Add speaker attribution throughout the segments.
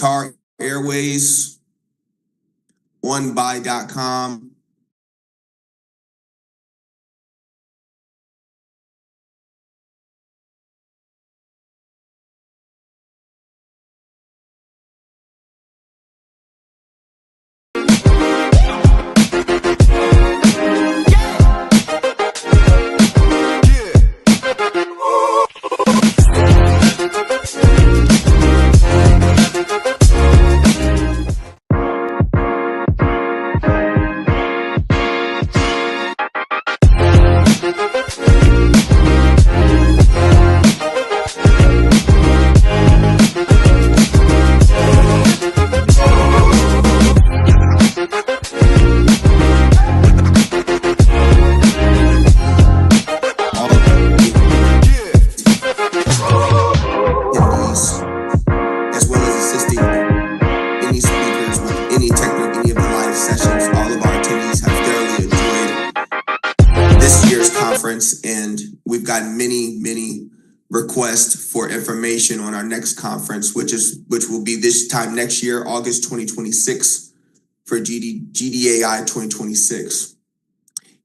Speaker 1: Qatar Airways, onebuy.com, as well as assisting any speakers with any of the live sessions. All of our attendees have thoroughly enjoyed this year's conference, and we've gotten many requests for information on our next conference, which will be this time next year, August 2026, for GDAI 2026.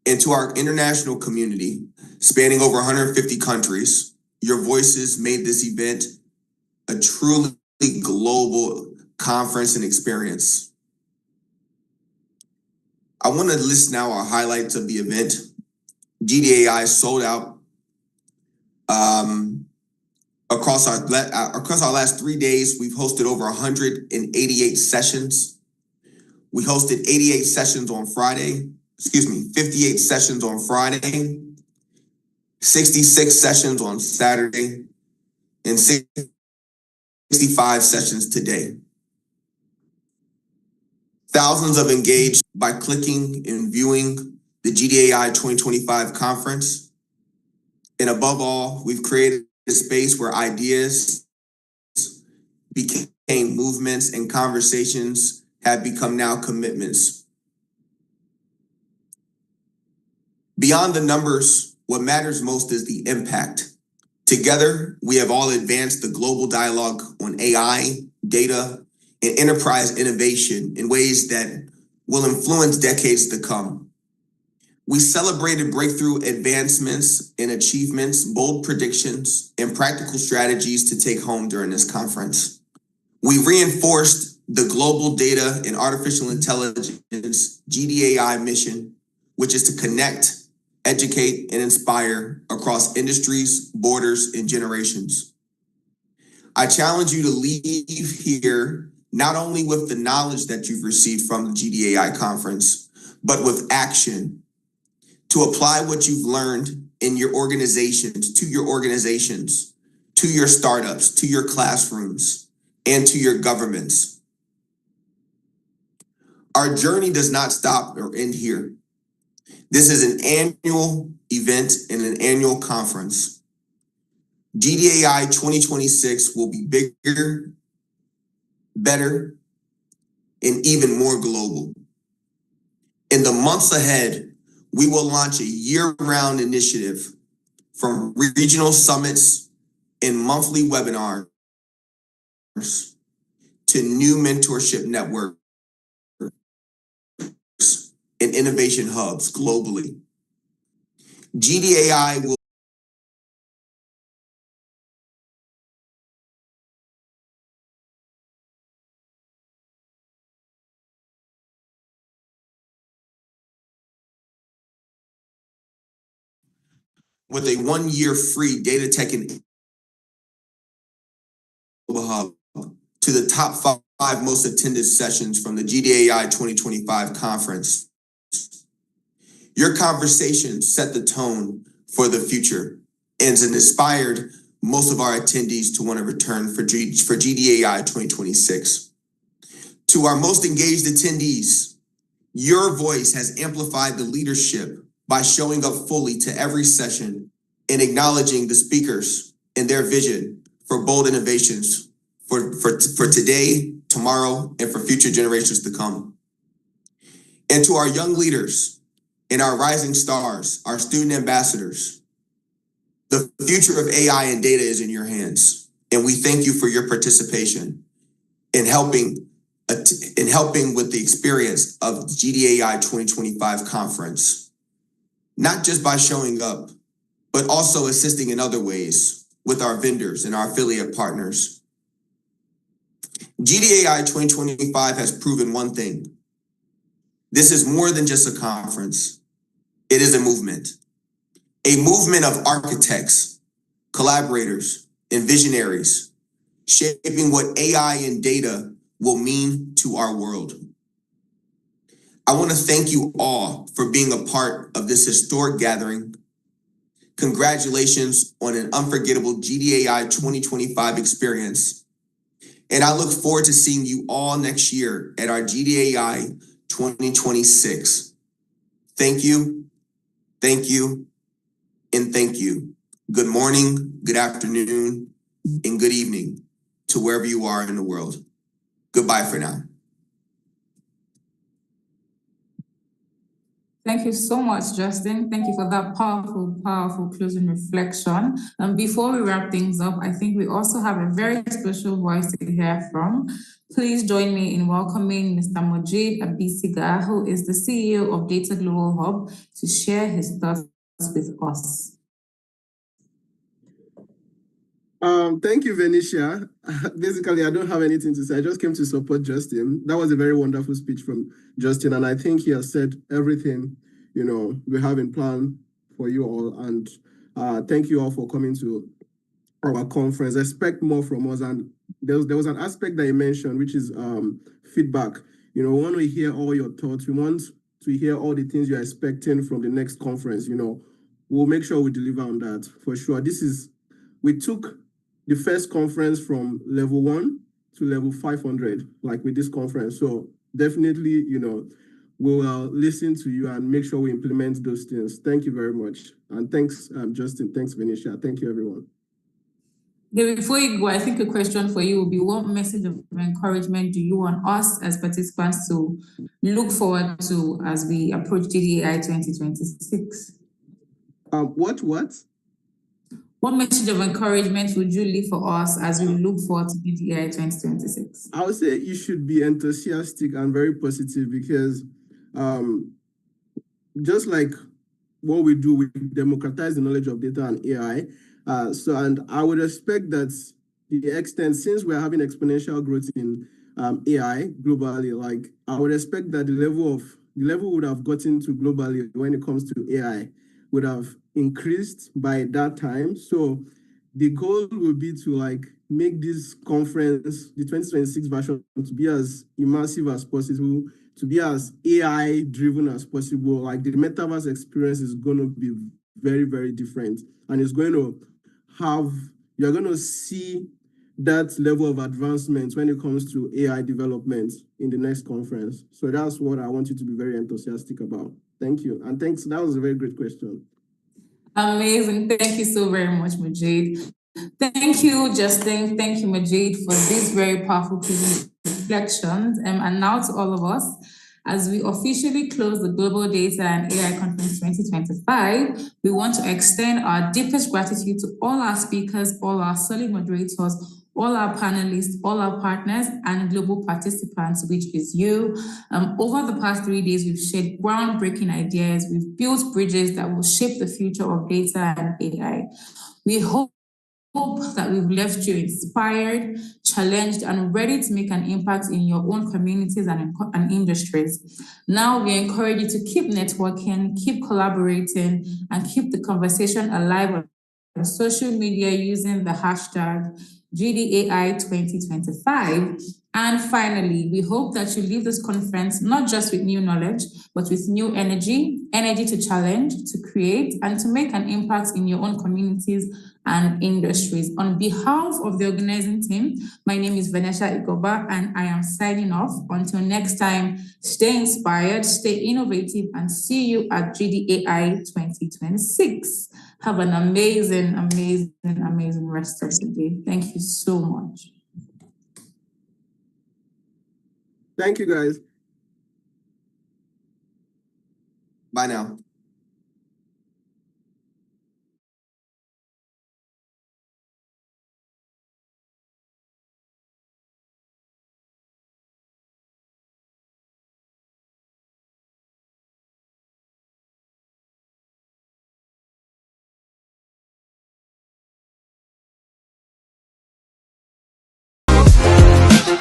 Speaker 1: And to our international community, spanning over 150 countries, your voices made this event a truly global conference and experience. I want to list now our highlights of the event. GDAI sold out across our last 3 days. We've hosted over 188 sessions. We hosted 88 sessions on Friday. 58 sessions on Friday, 66 sessions on Saturday, and 65 sessions today. Thousands have engaged by clicking and viewing the GDAI 2025 conference. And above all, we've created a space where ideas became movements and conversations have become now commitments. Beyond the numbers, what matters most is the impact. Together, we have all advanced the global dialogue on AI, data, and enterprise innovation in ways that will influence decades to come. We celebrated breakthrough advancements and achievements, bold predictions, and practical strategies to take home during this conference. We reinforced the global data and artificial intelligence GDAI mission, which is to connect, educate, and inspire across industries, borders, and generations. I challenge you to leave here not only with the knowledge that you've received from the GDAI conference, but with action to apply what you've learned in your organizations, to your startups, to your classrooms, and to your governments. Our journey does not stop or end here. This is an annual event and an annual conference. GDAI 2026 will be bigger, better, and even more global. In the months ahead, we will launch a year-round initiative from regional summits and monthly webinars to new mentorship networks and innovation hubs globally. GDAI will with a 1-year free data tech and hub to the top 5 most attended sessions from the GDAI 2025 conference. Your conversations set the tone for the future and has inspired most of our attendees to want to return for GDAI 2026. To our most engaged attendees, your voice has amplified the leadership by showing up fully to every session and acknowledging the speakers and their vision for bold innovations for today, tomorrow, and for future generations to come. And to our young leaders and our rising stars, our student ambassadors, the future of AI and data is in your hands, and we thank you for your participation. in helping with the experience of GDAI 2025 conference, not just by showing up, but also assisting in other ways with our vendors and our affiliate partners. GDAI 2025 has proven one thing. This is more than just a conference. It is a movement of architects, collaborators, and visionaries, shaping what AI and data will mean to our world. I want to thank you all for being a part of this historic gathering. Congratulations on an unforgettable GDAI 2025 experience. And I look forward to seeing you all next year at our GDAI 2026. Thank you, and thank you. Good morning, good afternoon, and good evening to wherever you are in the world. Goodbye for now.
Speaker 2: Thank you so much, Justin. Thank you for that powerful, powerful closing reflection. Before we wrap things up, I think we also have a very special voice to hear from. Please join me in welcoming Mr. Mojid Abisiga, who is the CEO of Data Global Hub, to share his thoughts with us.
Speaker 3: Thank you, Venetia. Basically, I don't have anything to say. I just came to support Justin. That was a very wonderful speech from Justin, and I think he has said everything, we have in plan for you all. And thank you all for coming to our conference. Expect more from us. And there was an aspect that you mentioned, which is feedback. We want to hear all your thoughts. We want to hear all the things you're expecting from the next conference. We'll make sure we deliver on that for sure. We took the first conference from level 1 to level 500, like with this conference. So definitely, we'll listen to you and make sure we implement those things. Thank you very much. And thanks, Justin. Thanks, Venetia. Thank you, everyone.
Speaker 2: Before you go, I think a question for you will be, what message of encouragement do you want us as participants to look forward to as we approach GDAI 2026? What message of encouragement would you leave for us as we look forward to GDAI 2026?
Speaker 3: I would say you should be enthusiastic and very positive, because just like what we do, we democratize the knowledge of data and AI. And I would expect that the extent, since we're having exponential growth in AI globally, I would expect that the level would have gotten to globally when it comes to AI would have increased by that time. So the goal would be to make this conference, the 2026 version, to be as immersive as possible, to be as AI driven as possible. The metaverse experience is going to be very, very different, and it's going to you're going to see that level of advancement when it comes to AI development in the next conference. So that's what I want you to be very enthusiastic about. Thank you. And thanks. That was a very great question.
Speaker 2: Amazing. Thank you so very much, Majid. Thank you, Justin. Thank you, Majid, for these very powerful reflections. And now to all of us, as we officially close the Global Data and AI Conference 2025, we want to extend our deepest gratitude to all our speakers, all our solid moderators, all our panelists, all our partners, and global participants, which is you. Over the past 3 days, we've shared groundbreaking ideas. We've built bridges that will shape the future of data and AI. We hope that we've left you inspired, challenged, and ready to make an impact in your own communities and industries. Now, we encourage you to keep networking, keep collaborating, and keep the conversation alive on social media using the hashtag GDAI 2025. And finally, we hope that you leave this conference not just with new knowledge, but with new energy to challenge, to create, and to make an impact in your own communities and industries. On behalf of the organizing team, my name is Vanessa Igoba, and I am signing off. Until next time, stay inspired, stay innovative, and see you at GDAI 2026. Have an amazing, amazing, amazing rest of the day. Thank you so much.
Speaker 3: Thank you, guys.
Speaker 1: Bye now.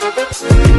Speaker 3: much.